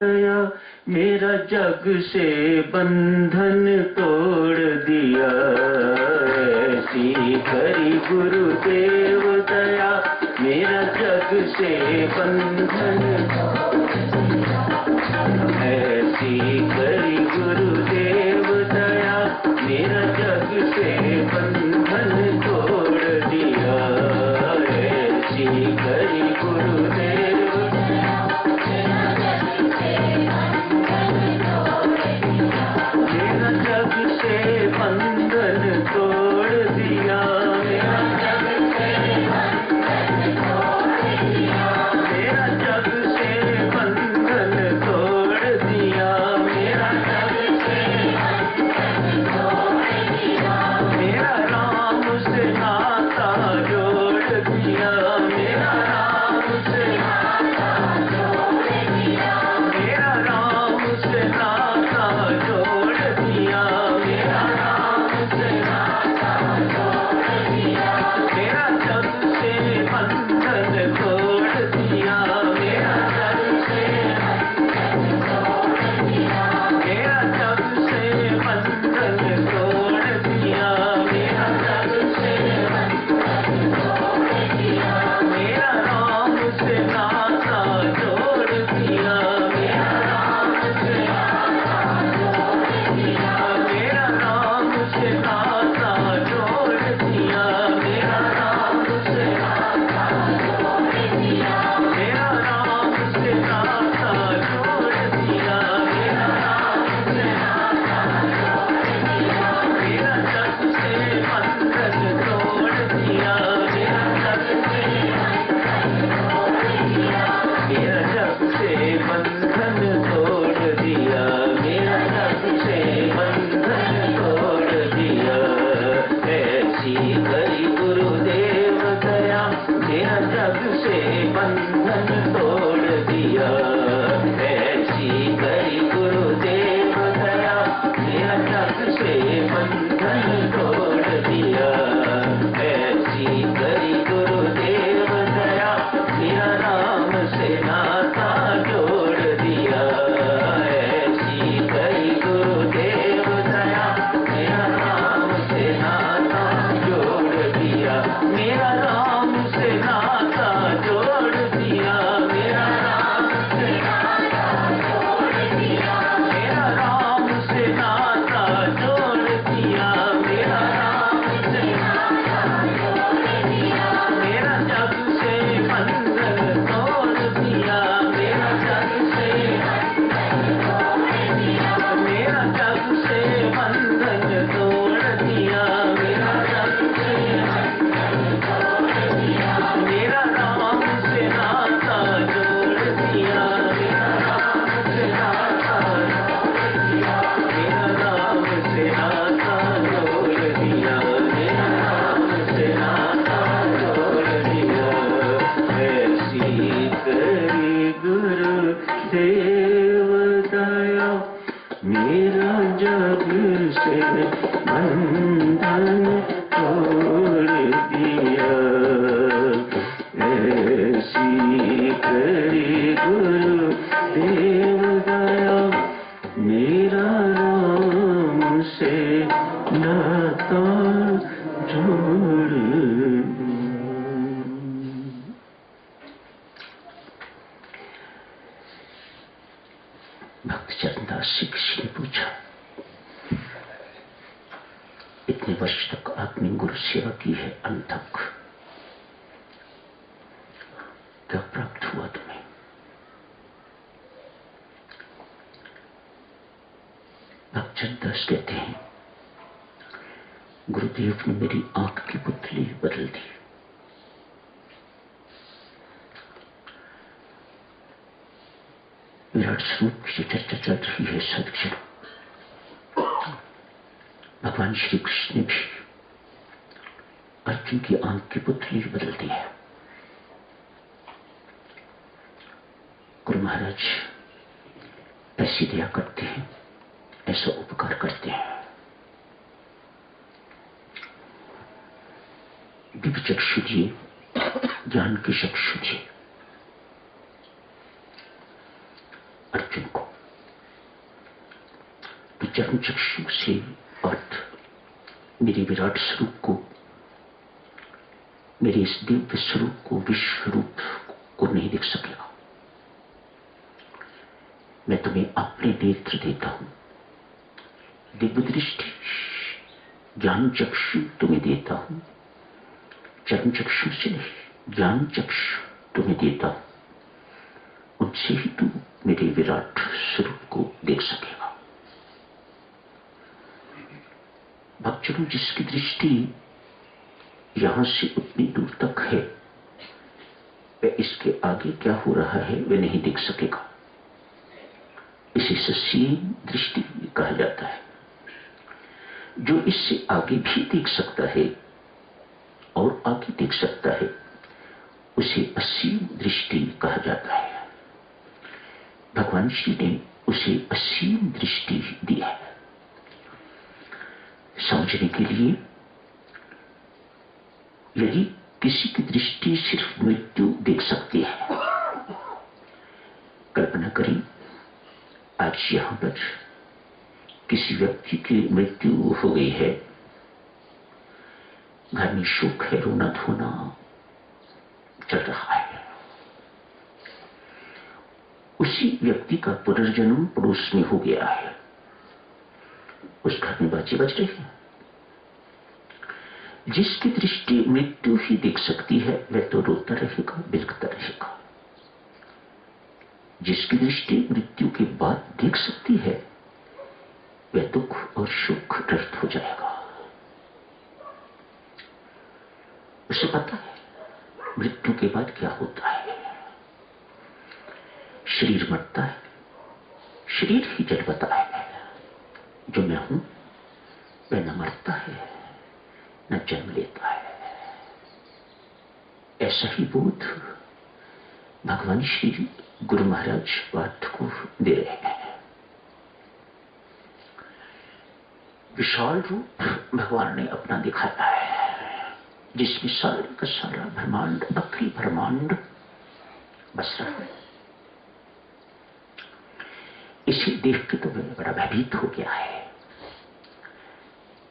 गया, मेरा जग से बंधन तोड़ दिया। ऐसी करी गुरुदेव दया, मेरा जग से बंधन। ऐसी करी गुरुदेव दया, मेरा जग से बंधन तोड़ दिया। ऐसी करी गुरुदेव, मेरा जग से बंधन तोड़ दिया। मेरा जग से बंधन तोड़ दिया। मेरा जग से बंधन तोड़ दिया। मेरा जग से बंधन तोड़ दिया। मेरा राम से नाता जोड़ दिया। मेरा राम से नाता जोड़ दिया। मेरा राम से नाता जोड़ दिया। मेरा राम से नाता जोड़ दिया। मेरा जग से बंधन तोड़ दिया। मेरा जग से बंधन तोड़ दिया। मेरा जग से बंधन तोड़ दिया। मेरा जग से बंधन तोड़ दिया। मेरा राम से नाता जोड़ दिया। मेरा राम से नाता जोड़ दिया। मेरा राम से नाता जोड़ दिया। मेरा राम से नाता जोड़ दिया। मेरा राम से नाता जोड़ दिया। मेरा राम से नाता जोड़ दिया। मेरा जग से बंधन तोड़ दिया। मेरा जग से बंधन तोड़ दिया। मेरा जग से बंधन तोड़ दिया। मेरा जग से बंधन तोड़ दिया। ऐसी करी गुरुदेव दया, मेरा जग से बंधन तोड़ दिया। ऐसी करी गुरुदेव दया, मेरा जग से बंधन तोड़ दिया। ऐसी करी गुरुदेव दया, मेरा राम से नाता जोड़ दिया। ऐसी करी गुरुदेव दया, मेरा राम से नाता जोड़ दिया। मेरा राम से नाता जोड़ दिया। मेरा राम से नाता जोड़ दिया। मेरा राम से नाता जोड़ दिया। मेरा राम से नाता जोड़ दिया। मेरा जग से बंधन तोड़ दिया। मेरा जग से बंधन तोड़ दिया। मेरा जग से बंधन तोड़ दिया। मेरा जग से बंधन तोड़ दिया। मेरा राम से नाता जोड़ दिया। मेरा राम से नाता जोड़ दिया। मेरा राम से नाता जोड़ दिया। मेरा राम से नाता जोड़ दिया। ऐसी करी गुरु देव दया, मेरा जग से बंधन तोड़ दिया। ऐसी करी गुरु देव दया, मेरा राम से नाता जोड़ दिया। भक्त चरणदास से किसी ने पूछा, इतने वर्ष तक आपने गुरु सेवा की है, अंत तक क्या प्राप्त हुआ तुम्हें? भक्त चरणदास कहते हैं, गुरुदेव ने मेरी आंख की पुतली बदल दी। विराट स्वरूप की जो चर्चा चल रही है सदक्षण, भगवान श्री कृष्ण ने भी अर्जुन की आंख की पुतली बदल दी है। गुरु महाराज ऐसी दया करते हैं, ऐसा उपकार करते हैं। दिव्य चक्षु जी, ज्ञान की चक्षु जी, अर्जुन को, तो चरम चक्षु से अर्थ मेरे विराट स्वरूप को, मेरे इस दिव्य स्वरूप को, विश्व रूप को नहीं देख सकेगा। मैं तुम्हें अपने नेत्र देता हूं, दिव्य दृष्टि, ज्ञान चक्षु तुम्हें देता हूं। चरम चक्षु से नहीं, ज्ञान चक्षु तुम्हें देता हूं। उनसे ही तू मेरे विराट स्वरूप को देख सकेगा। भक्तजनों, जिसकी दृष्टि यहां से उतनी दूर तक है, वह इसके आगे क्या हो रहा है वह नहीं देख सकेगा। इसे ससीम दृष्टि कहा जाता है। जो इससे आगे भी देख सकता है और आगे देख सकता है, उसे असीम दृष्टि कहा जाता है। भगवान श्री ने उसे असीम दृष्टि दी है। समझने के लिए, यदि किसी की दृष्टि सिर्फ मृत्यु देख सकती है, कल्पना करें आज यहां पर किसी व्यक्ति की मृत्यु हो गई है, घर में शोक है, रोना धोना चल रहा है। उसी व्यक्ति का पुनर्जन्म पड़ोस में हो गया है, उस घर में बाजे बज रही है। जिसकी दृष्टि मृत्यु ही देख सकती है वह तो रोता रहेगा, बिलखता रहेगा। जिसकी दृष्टि मृत्यु के बाद देख सकती है वह दुख और सुख रहित हो जाएगा। उसे पता है मृत्यु के बाद क्या होता है। शरीर मरता है, शरीर ही जड़ बता है। जो मैं हूं वह न मरता है न जन्म लेता है। ऐसा ही बोध भगवान श्री गुरु महाराज पाठ को दे रहे हैं। विशाल रूप भगवान ने अपना दिखाया है, जिसमें सारे का सारा ब्रह्मांड, अखिल ब्रह्मांड बस रहा है। इसे देख के तो मैं बड़ा भयभीत हो गया है।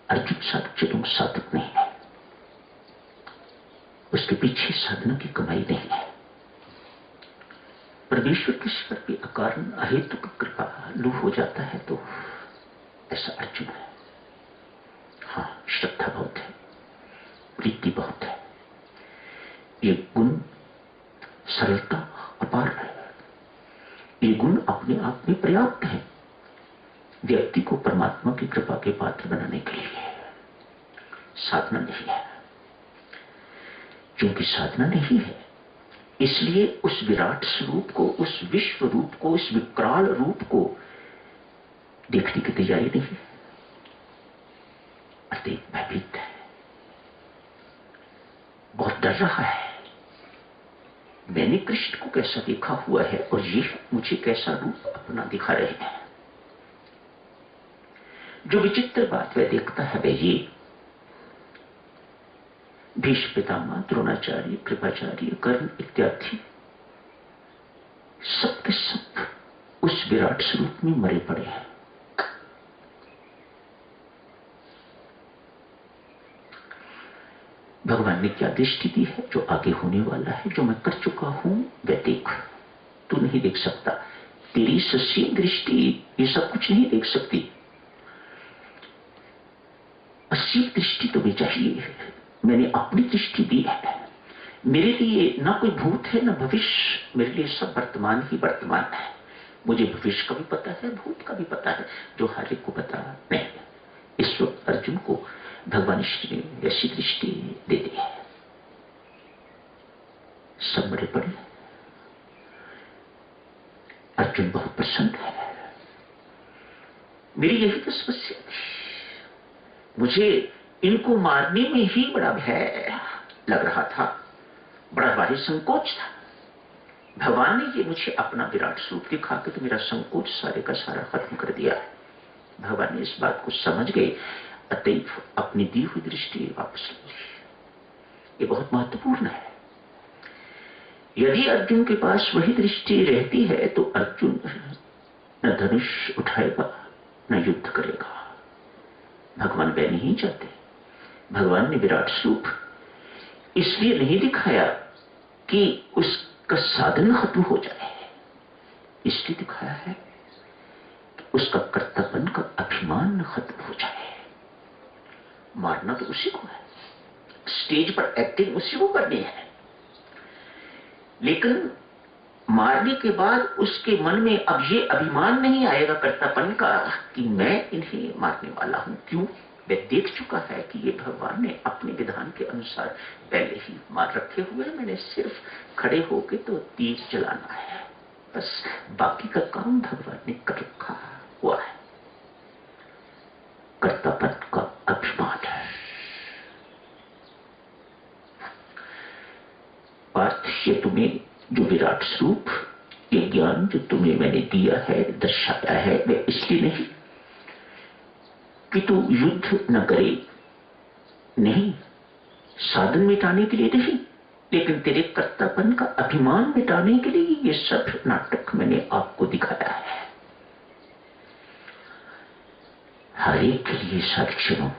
अर्जुन साधक नहीं है, उसके पीछे साधना की कमाई नहीं है। परमेश्वर किसी पर भी अकारण अहेतुक कृपालु हो जाता है तो ऐसा अर्जुन है। हाँ, श्रद्धा बहुत है, प्रीति बहुत है, ये गुण सरलता अपार है। ये गुण अपने आप में पर्याप्त है व्यक्ति को परमात्मा की कृपा के पात्र बनाने के लिए। साधना नहीं है, क्योंकि साधना नहीं है इसलिए उस विराट स्वरूप को, उस विश्व रूप को, उस विकराल रूप को देखने की तैयारी नहीं है। अत्यंत भयभीत है, बहुत डर रहा है। मैंने कृष्ण को कैसा देखा हुआ है और ये मुझे कैसा रूप अपना दिखा रहे हैं। जो विचित्र बात वह देखता है वह ये, भीष्म पितामह, द्रोणाचार्य, कृपाचार्य, कर्ण इत्यादि सब के सब उस विराट स्वरूप में मरे पड़े हैं। भगवान ने क्या दृष्टि दी है? जो आगे होने वाला है, जो मैं कर चुका हूं वह देख। तू नहीं देख सकता, तेरी ससीम दृष्टि ये सब कुछ नहीं देख सकती। असीम दृष्टि तुम्हें चाहिए। मैंने अपनी दृष्टि दी है। मेरे लिए ना कोई भूत है ना भविष्य, मेरे लिए सब वर्तमान ही वर्तमान है। मुझे भविष्य का भी पता है, भूत का भी पता है, जो हर एक को पता नहीं। इस वक्त अर्जुन को भगवान श्री ने ऐसी दृष्टि दे दी है। सब मरे पड़े, अर्जुन बहुत प्रसन्न है। मेरी यही तो समस्या थी, मुझे इनको मारने में ही बड़ा भय लग रहा था, बड़ा भारी संकोच था। भगवान ने ये मुझे अपना विराट स्वरूप दिखा के तो मेरा संकोच सारे का सारा खत्म कर दिया है। भगवान ने इस बात को समझ गए, अतएव अपनी दी हुई दृष्टि वापस ली। ये बहुत महत्वपूर्ण है। यदि अर्जुन के पास वही दृष्टि रहती है तो अर्जुन न धनुष उठाएगा न युद्ध करेगा। भगवान वे नहीं चाहते। भगवान ने विराट स्वरूप इसलिए नहीं दिखाया कि उसका साधन खत्म हो जाए, इसलिए दिखाया है कि उसका कर्तापन का अभिमान खत्म हो जाए। मारना तो उसी को है, स्टेज पर एक्टिंग उसी को करनी है, लेकिन मारने के बाद उसके मन में अब ये अभिमान नहीं आएगा कर्तापन का कि मैं इन्हें मारने वाला हूं। क्यों? वह देख चुका है कि ये भगवान ने अपने विधान के अनुसार पहले ही मार रखे हुए हैं, मैंने सिर्फ खड़े होके तो तीर चलाना है, बस बाकी का काम भगवान ने कर रखा हुआ है। कर्तापन का अभिमान है। पार्थ, ये तुम्हें जो विराट स्वरूप, ये ज्ञान जो तुम्हें मैंने दिया है, दर्शाया है, वह इसलिए नहीं कि तू युद्ध न करे, नहीं, साधन मिटाने के लिए नहीं, लेकिन तेरे कर्तापन का अभिमान मिटाने के लिए ये सब नाटक मैंने आपको दिखाया है। हर एक के लिए साक्षियों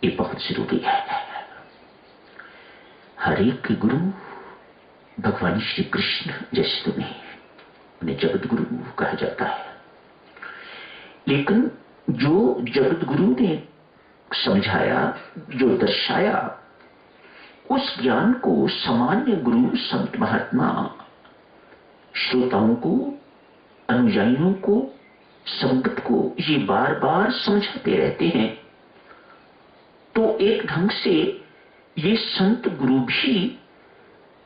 ये बहुत जरूरी है। हर एक के गुरु भगवान श्री कृष्ण जैसे तुम्हें, उन्हें जगत गुरु कहा जाता है, लेकिन जो जगत गुरु ने समझाया, जो दर्शाया, उस ज्ञान को सामान्य गुरु, संत महात्मा श्रोताओं को, अनुयायियों को, संगत को ये बार बार समझाते रहते हैं। तो एक ढंग से ये संत गुरु भी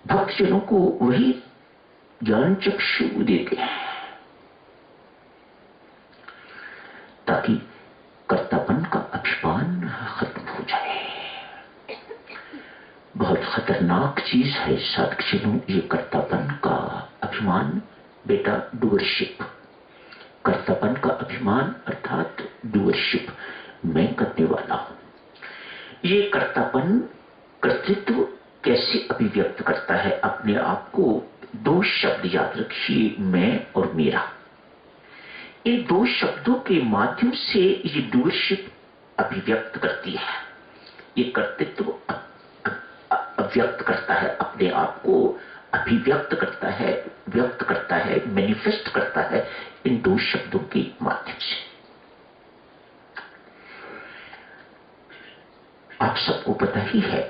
भक्तजनों को वही ज्ञान चक्षु देते हैं, ताकि कर्तापन का अभिमान खत्म हो जाए। बहुत खतरनाक चीज है साधकजनों ये कर्तापन का अभिमान। बेटा, डूअरशिप, कर्तापन का अभिमान अर्थात डूअरशिप, मैं करने वाला हूं। ये कर्तापन, कर्तृत्व कैसे अभिव्यक्त करता है अपने आप को? दो शब्द याद रखिए, मैं और मेरा। इन दो शब्दों के माध्यम से ये डूअरशिप अभिव्यक्त करती है। ये कर्तृत्व अभिव्यक्त करता है, अपने आप को अभिव्यक्त करता है, व्यक्त करता है, मैनिफेस्ट करता है इन दो शब्दों के माध्यम से। आप सबको पता ही है,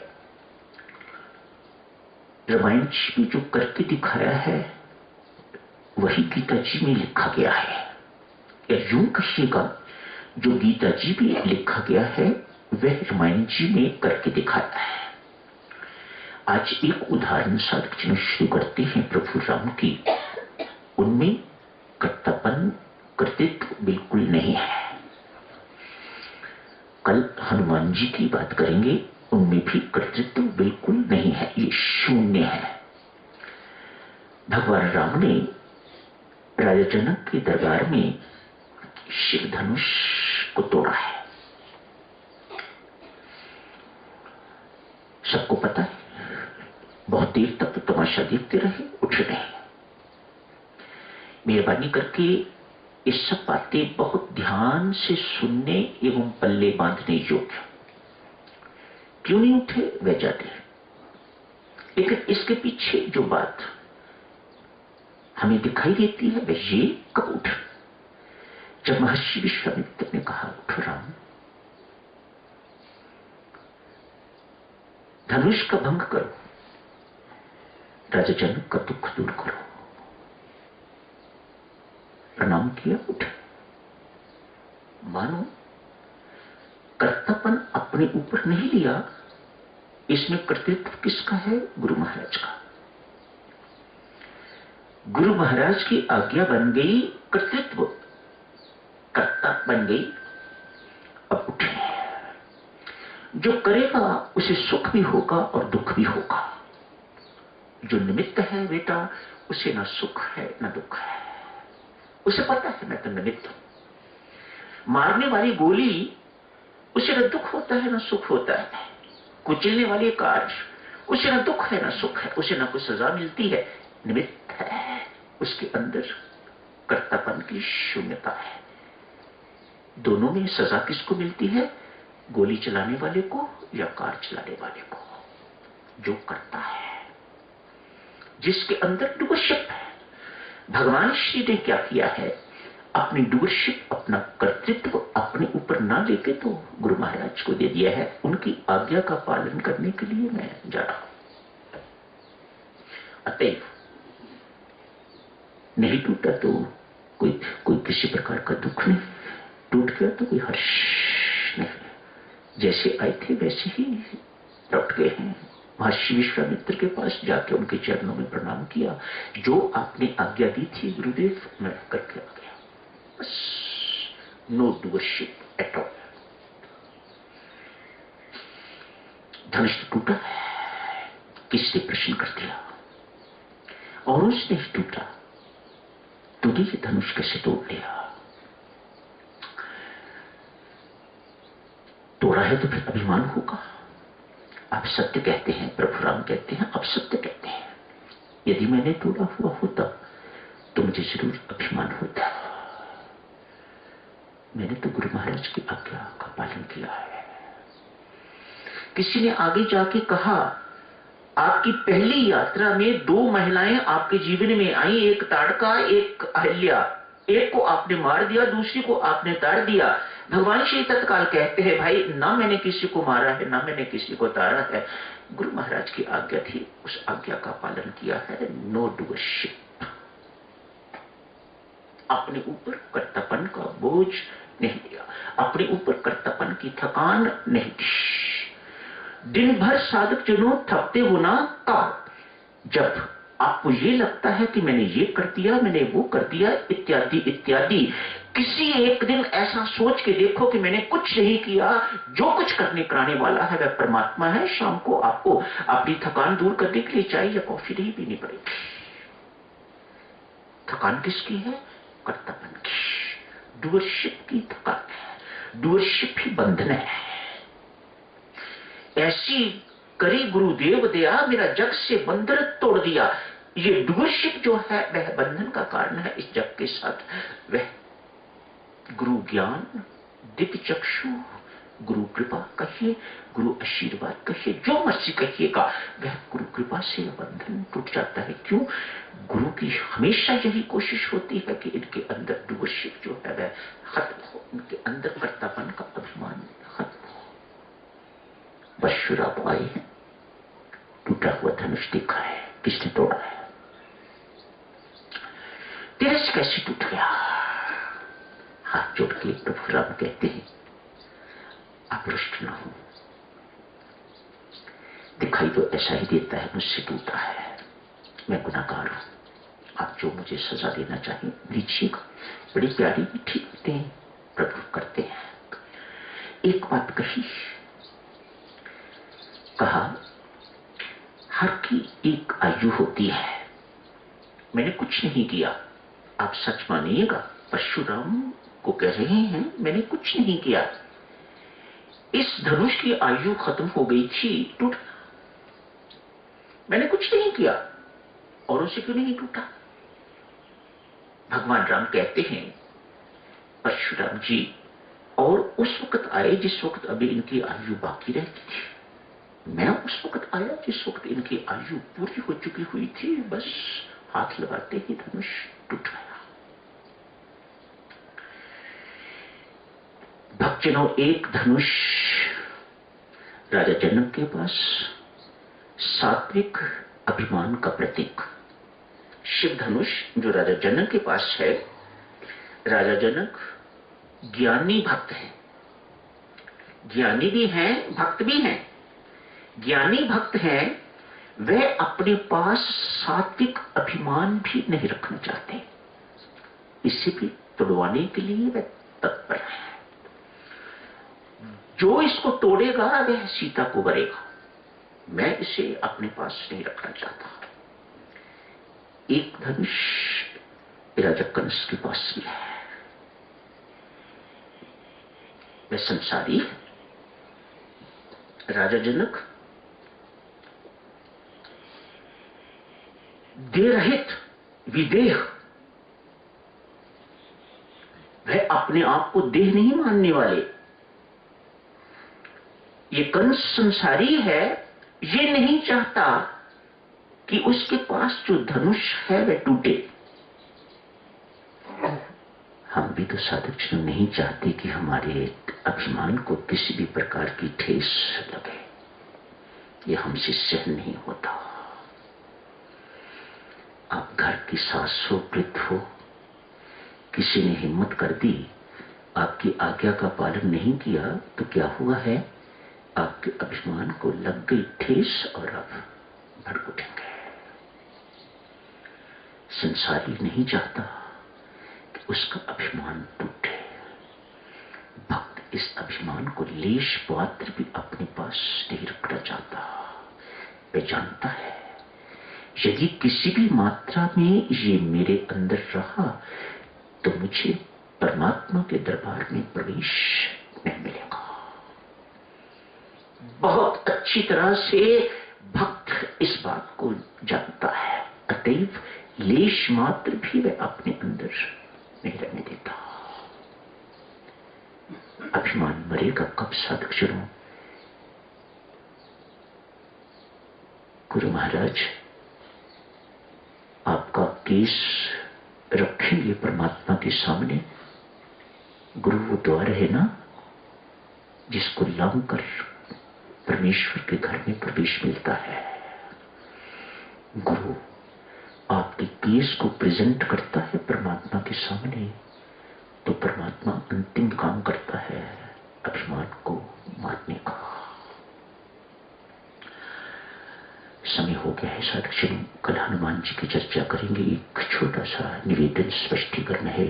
रामायण जी में जो करके दिखाया है वही गीता जी में लिखा गया है, या यूं कहिएगा जो गीता जी में लिखा गया है वह रामायण जी में करके दिखाया है। आज एक उदाहरण साधक शुरू करते हैं प्रभु राम की। उनमें कर्तापन, कर्तृत्व बिल्कुल नहीं है। कल हनुमान जी की बात करेंगे, उनमें भी कर्तृत्व बिल्कुल नहीं है, ये शून्य है। भगवान राम ने राजा जनक के दरबार में शिव धनुष को तोड़ा है, सबको पता है। बहुत देर तक तो तमाशा देखते रहे, उठे नहीं। मेहरबानी करके ये सब बातें बहुत ध्यान से सुनने एवं पल्ले बांधने योग्य। क्यों नहीं उठे वह जाते, लेकिन इसके पीछे जो बात हमें दिखाई देती है वह ये, कब उठे? जब महर्षि विश्वामित्र ने कहा, उठो राम, धनुष का भंग करो, राजा जनक का दुख दूर करो। प्रणाम किया, उठे। मानो कर्तापन अपने ऊपर नहीं लिया, इसमें कर्तृत्व किसका है? गुरु महाराज का। गुरु महाराज की आज्ञा बन गई, कर्तृत्व कर्ता बन गई। अब उठे, जो करेगा उसे सुख भी होगा और दुख भी होगा। जो निमित्त है बेटा, उसे ना सुख है ना दुख है, उसे पता है मैं तो निमित्त हूं। मारने वाली गोली, उसे ना दुख होता है ना सुख होता है। कुचलने वाले कार्य, उसे ना दुख है ना सुख है, उसे ना कोई सजा मिलती है, निमित्त है। उसके अंदर कर्तापन की शून्यता है। दोनों में सजा किसको मिलती है? गोली चलाने वाले को या कार चलाने वाले को? जो करता है, जिसके अंदर डूबरशिप है। भगवान श्री ने क्या किया है? अपनी डूबरशिप, अपना कर्तृत्व अपने ऊपर ना लेके तो गुरु महाराज को दे दिया है। उनकी आज्ञा का पालन करने के लिए मैं जा रहा हूं। अतएव नहीं टूटा तो कोई किसी प्रकार का दुख नहीं, टूट गया तो कोई हर्ष नहीं। जैसे आए थे वैसे ही लौट गए हैं। महर्षि विश्वामित्र के पास जाके उनके चरणों में प्रणाम किया। जो आपने आज्ञा दी थी गुरुदेव, मैं करके आ गया। बस, नो डूअरशिप एट ऑल। धनुष टूटा, किसने प्रश्न कर दिया? और उसने ही टूटा। तूने ये धनुष कैसे तोड़ लिया? तोड़ा है तो फिर अभिमान होगा। आप सत्य कहते हैं, प्रभु राम कहते हैं, आप सत्य कहते हैं। यदि मैंने तोड़ा हुआ होता तो मुझे जरूर अभिमान होता। मैंने तो गुरु महाराज की आज्ञा का पालन किया है। किसी ने आगे जाके कहा, आपकी पहली यात्रा में 2 महिलाएं आपके जीवन में आई, एक ताड़का, एक अहिल्या। एक को आपने मार दिया, दूसरी को आपने ताड़ दिया। भगवान श्री तत्काल कहते हैं, भाई ना मैंने किसी को मारा है, ना मैंने किसी को ताड़ा है। गुरु महाराज की आज्ञा थी, उस आज्ञा का पालन किया है। No doership. अपने ऊपर कर्तव्य का बोझ नहीं लिया, अपने ऊपर कर्तव्य की थकान नहीं दी। दिन भर साधक जनों थकते हो ना, तब जब आपको ये लगता है कि मैंने ये कर दिया, मैंने वो कर दिया, इत्यादि इत्यादि। किसी एक दिन ऐसा सोच के देखो कि मैंने कुछ नहीं किया। जो कुछ करने कराने वाला है वह परमात्मा है। शाम को आपको अपनी थकान दूर करने के लिए चाय या कॉफी नहीं पीनी पड़ेगी। थकान किसकी है? कर्तव्य की, डूअरशिप की थकान है। डूअरशिप ही बंधन है। ऐसी करी गुरुदेव दया, मेरा जग से बंधन तोड़ दिया। ये डूअरशिप जो है वह बंधन का कारण है इस जग के साथ। वह गुरु ज्ञान, दिव्य चक्षु, गुरु कृपा कहिए, गुरु आशीर्वाद कहिए, जो मर्जी कहिएगा, वह गुरु कृपा से बंधन टूट जाता है। क्यों? गुरु की हमेशा यही कोशिश होती है कि इनके अंदर डूअरशिप जो है वह खत्म हो, इनके अंदर कर्तापन का अभिमान खत्म हो। परशुराम आए हैं, टूटा हुआ धनुष दिखा है, किसने तोड़ा है? तिरस कैसे टूट गया? हाथ जोड़ के प्रभु राम कहते हैं, आप रुष्ट ना हो। दिखाई तो ऐसा ही देता है मुझसे टूटा है, मैं गुनाहगार हूं। आप जो मुझे सजा देना चाहिए दीजिएगा। बड़ी प्यारी मीठी बातें प्रभु करते हैं। एक बात कही, कहा हर की एक आयु होती है। मैंने कुछ नहीं किया, आप सच मानिएगा। परशुराम को कह रहे हैं मैंने कुछ नहीं किया। इस धनुष की आयु खत्म हो गई थी, टूट, मैंने कुछ नहीं किया। और उसे क्यों नहीं टूटा? भगवान राम कहते हैं, परशुराम जी और उस वक्त आए जिस वक्त अभी इनकी आयु बाकी रहती थी। मैं उस वक्त आया जिस वक्त इनकी आयु पूरी हो चुकी हुई थी। बस हाथ लगाते ही धनुष टूट गया। भक्तजनों, एक धनुष राजा जनक के पास सात्विक अभिमान का प्रतीक। शिव धनुष जो राजा जनक के पास है, राजा जनक ज्ञानी भक्त है, ज्ञानी भी हैं, भक्त भी हैं। ज्ञानी भक्त हैं, वह अपने पास सात्विक अभिमान भी नहीं रखना चाहते। इसे भी तोड़वाने के लिए वह तत्पर है। जो इसको तोड़ेगा वह सीता को वरेगा। मैं इसे अपने पास नहीं रखना चाहता। एक धनुष राजा कंस के पास भी है, वह संसारी है। राजा जनक देह रहित विदेह वह अपने आप को देह नहीं मानने वाले। ये कंस संसारी है, ये नहीं चाहता कि उसके पास जो धनुष है वह टूटे। हम भी तो साधक जन नहीं चाहते कि हमारे अभिमान को किसी भी प्रकार की ठेस लगे। ये हमसे सहन नहीं होता। आप घर की सास हो, वृद्ध हो, किसी ने हिम्मत कर दी, आपकी आज्ञा का पालन नहीं किया तो क्या हुआ है? आपके अभिमान को लग गई ठेस और अब भड़क उठेंगे। संसारी नहीं चाहता कि उसका अभिमान टूटे। भक्त इस अभिमान को लेश मात्र भी अपने पास नहीं रखना चाहता। वह जानता है यदि किसी भी मात्रा में ये मेरे अंदर रहा तो मुझे परमात्मा के दरबार में प्रवेश नहीं मिलेगा। बहुत अच्छी तरह से भक्त इस बात को जानता है, अतएव लेश मात्र भी वह अपने अंदर नहीं रहने देता। अभिमान मरेगा कब साधक जनों? गुरु महाराज आपका केस रखेंगे परमात्मा के सामने। गुरु वो द्वार है ना जिसको लांघ कर परमेश्वर के घर में प्रवेश मिलता है। गुरु आपके केस को प्रेजेंट करता है परमात्मा के सामने, तो परमात्मा अंतिम काम करता है अभिमान को मारने का। समय हो गया है साधक जनों, कल हनुमान जी की चर्चा करेंगे। एक छोटा सा निवेदन स्पष्टीकरण है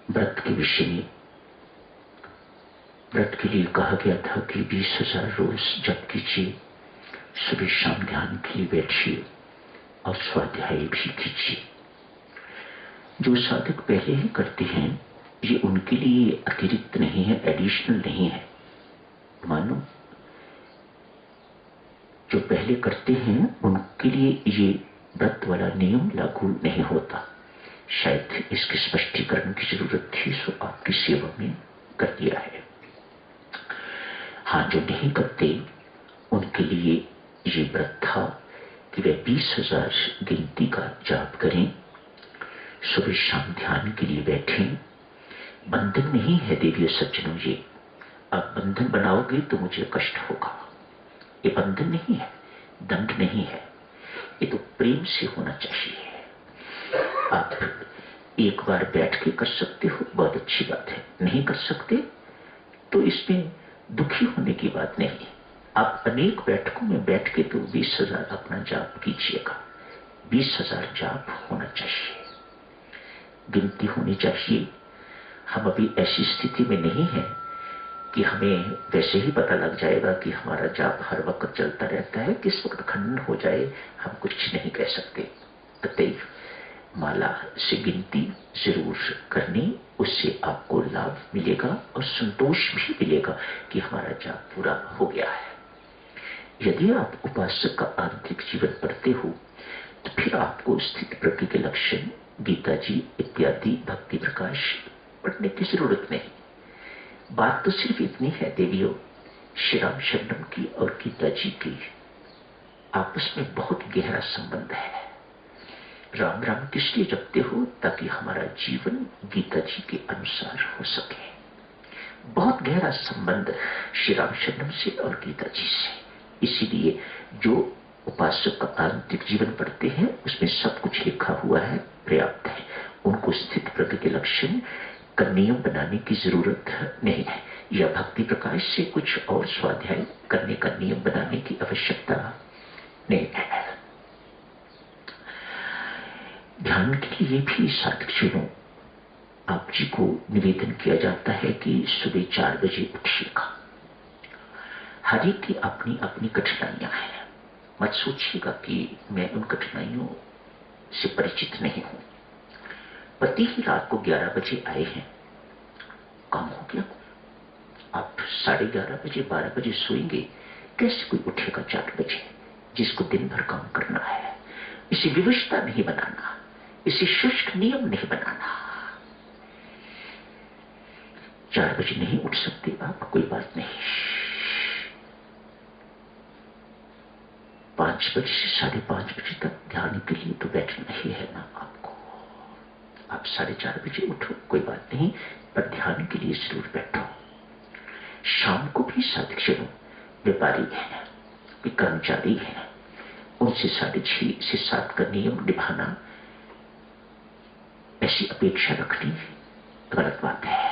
व्रत के विषय में। व्रत के लिए कहा गया था कि 20,000 रोज जप कीजिए, सुबह शाम ध्यान के लिए बैठिए और स्वाध्याय भी कीजिए। जो साधक पहले ही करते हैं ये उनके लिए अतिरिक्त नहीं है, एडिशनल नहीं है। मानो जो पहले करते हैं उनके लिए ये व्रत वाला नियम लागू नहीं होता। शायद इसके स्पष्टीकरण की जरूरत थी, सो आपकी सेवा में कर दिया है। हाँ, जो नहीं करते उनके लिए ये व्रत था कि वे 20,000 गिनती का जाप करें, सुबह शाम ध्यान के लिए बैठें। बंधन नहीं है देवियों सज्जनों, ये आप बंधन बनाओगे तो मुझे कष्ट होगा। ये बंधन नहीं है, दंड नहीं है, ये तो प्रेम से होना चाहिए। आप एक बार बैठ के कर सकते हो, बहुत अच्छी बात है। नहीं कर सकते तो इसमें दुखी होने की बात नहीं। आप अनेक बैठकों में बैठ के तो 20,000 अपना जाप कीजिएगा। 20,000 जाप होना चाहिए, गिनती होनी चाहिए। हम अभी ऐसी स्थिति में नहीं है कि हमें वैसे ही पता लग जाएगा कि हमारा जाप हर वक्त चलता रहता है, किस वक्त खंडन हो जाए हम कुछ नहीं कह सकते। अतएव माला से गिनती जरूर करनी, उससे आपको लाभ मिलेगा और संतोष भी मिलेगा कि हमारा जाप पूरा हो गया है। यदि आप उपासक का आंतरिक जीवन पढ़ते हो तो फिर आपको स्थित प्रज्ञ के लक्षण, गीता जी इत्यादि भक्ति प्रकाश पढ़ने की जरूरत नहीं। बात तो सिर्फ इतनी है देवियों, श्री राम शरणम की और गीता जी की आपस में बहुत गहरा संबंध है। राम राम किस लिए जपते हो? ताकि हमारा जीवन गीता जी के अनुसार हो सके। बहुत गहरा संबंध श्री राम शरणम से और गीता जी से। इसीलिए जो उपासक का आंतरिक जीवन पढ़ते हैं उसमें सब कुछ लिखा हुआ है, पर्याप्त है। उनको स्थित प्रज्ञ के लक्षण का नियम बनाने की जरूरत नहीं है, या भक्ति प्रकाश से कुछ और स्वाध्याय करने का नियम बनाने की आवश्यकता नहीं है। ध्यान के लिए भी साधक जनों आप जी को निवेदन किया जाता है कि सुबह 4 बजे उठिएगा। हर एक की अपनी अपनी कठिनाइयां हैं। मत सोचिएगा कि मैं उन कठिनाइयों से परिचित नहीं हूं। पति ही रात को 11 बजे आए हैं, काम हो गया। आप 11:30 बजे 12 बजे सोएंगे, कैसे कोई उठेगा 4 बजे जिसको दिन भर काम करना है? इसे विवशता नहीं बनाना, इसे शुष्क नियम नहीं बनाना। 4 बजे नहीं उठ सकते आप, कोई बात नहीं। 5 बजे से 5:30 बजे तक ध्यान के लिए तो बैठना ही है ना आपको। आप 4:30 बजे उठो, कोई बात नहीं, पर ध्यान के लिए जरूर बैठो। शाम को भी साधक व्यापारी है, कर्मचारी है, उनसे 6:30 से 7 का नियम निभाना, ऐसी अपेक्षा रखनी गलत बात है।